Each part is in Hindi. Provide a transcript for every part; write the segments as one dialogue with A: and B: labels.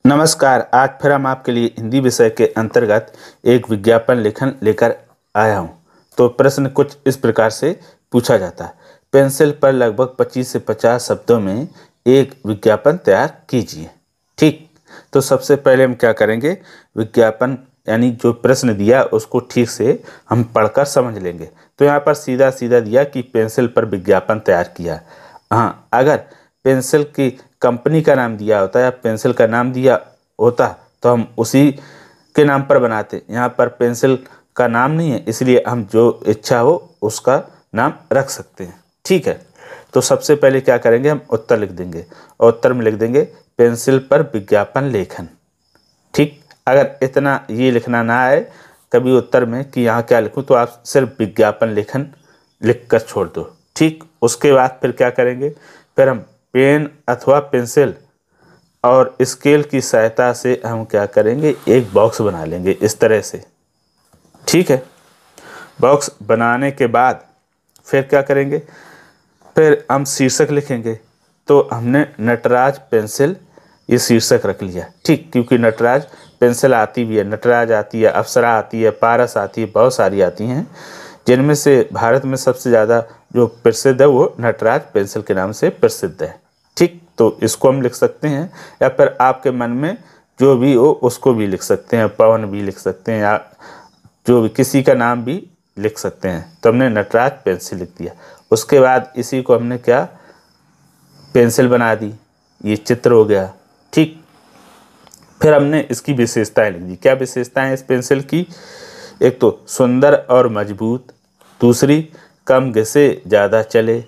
A: नमस्कार। आज फिर हम आपके लिए हिंदी विषय के अंतर्गत एक विज्ञापन लेखन लेकर आया हूं। तो प्रश्न कुछ इस प्रकार से पूछा जाता है। पेंसिल पर लगभग 25 से 50 शब्दों में एक विज्ञापन तैयार कीजिए। ठीक, तो सबसे पहले हम क्या करेंगे, विज्ञापन यानी जो प्रश्न दिया उसको ठीक से हम पढ़कर समझ लेंगे। तो यहाँ पर सीधा सीधा दिया कि पेंसिल पर विज्ञापन तैयार किया। हाँ, अगर पेंसिल की कंपनी का नाम दिया होता या पेंसिल का नाम दिया होता तो हम उसी के नाम पर बनाते। यहाँ पर पेंसिल का नाम नहीं है, इसलिए हम जो इच्छा हो उसका नाम रख सकते हैं। ठीक है, तो सबसे पहले क्या करेंगे, हम उत्तर लिख देंगे और उत्तर में लिख देंगे पेंसिल पर विज्ञापन लेखन। ठीक, अगर इतना ये लिखना ना आए कभी उत्तर में कि यहाँ क्या लिखूँ, तो आप सिर्फ विज्ञापन लेखन लिख कर छोड़ दो। ठीक, उसके बाद फिर क्या करेंगे, फिर हम पेन अथवा पेंसिल और स्केल की सहायता से हम क्या करेंगे, एक बॉक्स बना लेंगे इस तरह से। ठीक है, बॉक्स बनाने के बाद फिर क्या करेंगे, फिर हम शीर्षक लिखेंगे। तो हमने नटराज पेंसिल ये शीर्षक रख लिया। ठीक, क्योंकि नटराज पेंसिल आती भी है, नटराज आती है, अप्सरा आती है, पारस आती है, बहुत सारी आती हैं, जिनमें से भारत में सबसे ज़्यादा जो प्रसिद्ध है वो नटराज पेंसिल के नाम से प्रसिद्ध है। ठीक, तो इसको हम लिख सकते हैं, या फिर आपके मन में जो भी हो उसको भी लिख सकते हैं, पवन भी लिख सकते हैं, या जो भी किसी का नाम भी लिख सकते हैं। तो हमने नटराज पेंसिल लिख दिया। उसके बाद इसी को हमने क्या, पेंसिल बना दी, ये चित्र हो गया। ठीक, फिर हमने इसकी विशेषताएं लिख दी। क्या विशेषताएं इस पेंसिल की, एक तो सुंदर और मजबूत, दूसरी कम घिसे ज़्यादा चले,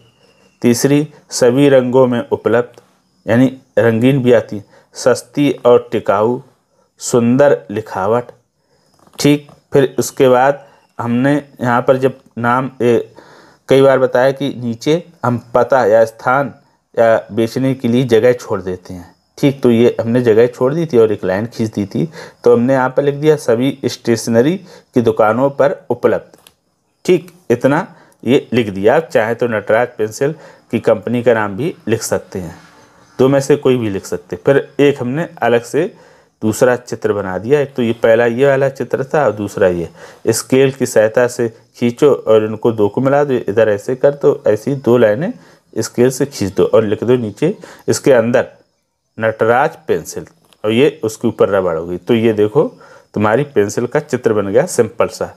A: तीसरी सभी रंगों में उपलब्ध यानी रंगीन भी आती है, सस्ती और टिकाऊ, सुंदर लिखावट। ठीक, फिर उसके बाद हमने यहाँ पर जब नाम कई बार बताया कि नीचे हम पता या स्थान या बेचने के लिए जगह छोड़ देते हैं। ठीक, तो ये हमने जगह छोड़ दी थी और एक लाइन खींच दी थी, तो हमने यहाँ पर लिख दिया सभी स्टेशनरी की दुकानों पर उपलब्ध। ठीक, इतना ये लिख दिया। आप चाहे तो नटराज पेंसिल की कंपनी का नाम भी लिख सकते हैं, दो में से कोई भी लिख सकते। फिर एक हमने अलग से दूसरा चित्र बना दिया। एक तो ये पहला ये वाला चित्र था और दूसरा ये, स्केल की सहायता से खींचो और इनको दो को मिला दो, इधर ऐसे कर दो, ऐसी दो लाइनें स्केल से खींच दो और लिख दो नीचे इसके अंदर नटराज पेंसिल, और ये उसके ऊपर रबड़ होगी। तो ये देखो तुम्हारी पेंसिल का चित्र बन गया सिंपल सा।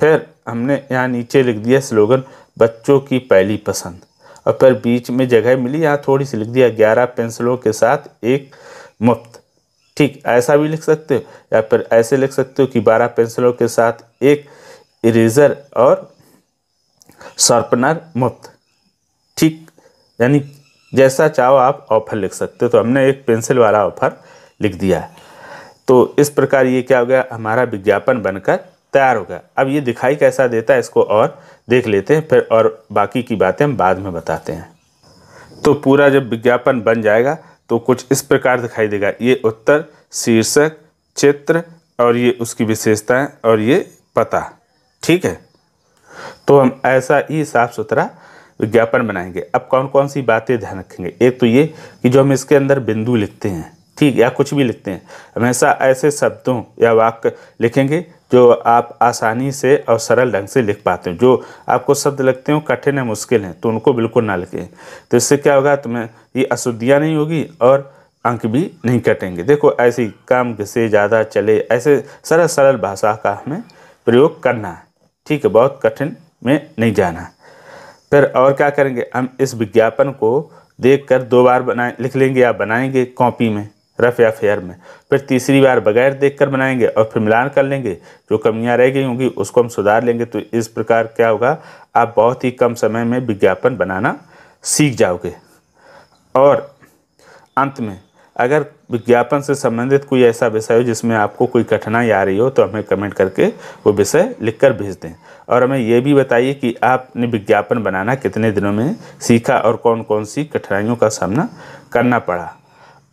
A: फिर हमने यहाँ नीचे लिख दिया स्लोगन, बच्चों की पहली पसंद, और फिर बीच में जगह मिली, यहाँ थोड़ी सी लिख दिया 11 पेंसिलों के साथ एक मुफ्त। ठीक, ऐसा भी लिख सकते हो, या फिर ऐसे लिख सकते हो कि 12 पेंसिलों के साथ एक इरेजर और शार्पनर मुफ्त। ठीक, यानी जैसा चाहो आप ऑफर लिख सकते हो। तो हमने एक पेंसिल वाला ऑफर लिख दिया। तो इस प्रकार ये क्या हो गया, हमारा विज्ञापन बनकर तैयार हो गया। अब ये दिखाई कैसा देता है इसको और देख लेते हैं, फिर और बाकी की बातें हम बाद में बताते हैं। तो पूरा जब विज्ञापन बन जाएगा तो कुछ इस प्रकार दिखाई देगा, ये उत्तर, शीर्षक, चित्र और ये उसकी विशेषताएं और ये पता। ठीक है, तो हम ऐसा ही साफ सुथरा विज्ञापन बनाएंगे। अब कौन कौन सी बातें ध्यान रखेंगे, एक तो ये कि जो हम इसके अंदर बिंदु लिखते हैं, ठीक, या कुछ भी लिखते हैं, हमेशा ऐसे शब्दों या वाक्य लिखेंगे जो आप आसानी से और सरल ढंग से लिख पाते हो। जो आपको शब्द लगते हो कठिन है, मुश्किल हैं, तो उनको बिल्कुल ना लिखें। तो इससे क्या होगा, तुम्हें ये अशुद्धियाँ नहीं होगी और अंक भी नहीं कटेंगे। देखो ऐसे ही कम से ज़्यादा चले, ऐसे सरल सरल भाषा का हमें प्रयोग करना है। ठीक है, बहुत कठिन में नहीं जाना है। फिर और क्या करेंगे, हम इस विज्ञापन को देखकर 2 बार लिख लेंगे या बनाएंगे कॉपी में, रफ या फेयर में। फिर तीसरी बार बगैर देखकर बनाएंगे और फिर मिलान कर लेंगे, जो कमियां रह गई होंगी उसको हम सुधार लेंगे। तो इस प्रकार क्या होगा, आप बहुत ही कम समय में विज्ञापन बनाना सीख जाओगे। और अंत में अगर विज्ञापन से संबंधित कोई ऐसा विषय हो जिसमें आपको कोई कठिनाई आ रही हो तो हमें कमेंट करके वो विषय लिखकर भेज दें। और हमें ये भी बताइए कि आपने विज्ञापन बनाना कितने दिनों में सीखा और कौन कौन सी कठिनाइयों का सामना करना पड़ा।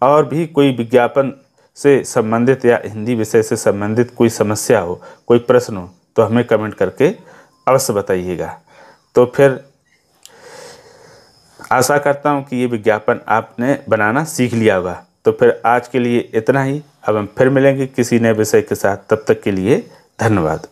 A: और भी कोई विज्ञापन से संबंधित या हिंदी विषय से संबंधित कोई समस्या हो, कोई प्रश्न हो, तो हमें कमेंट करके अवश्य बताइएगा। तो फिर आशा करता हूँ कि ये विज्ञापन आपने बनाना सीख लिया होगा। तो फिर आज के लिए इतना ही। अब हम फिर मिलेंगे किसी नए विषय के साथ। तब तक के लिए धन्यवाद।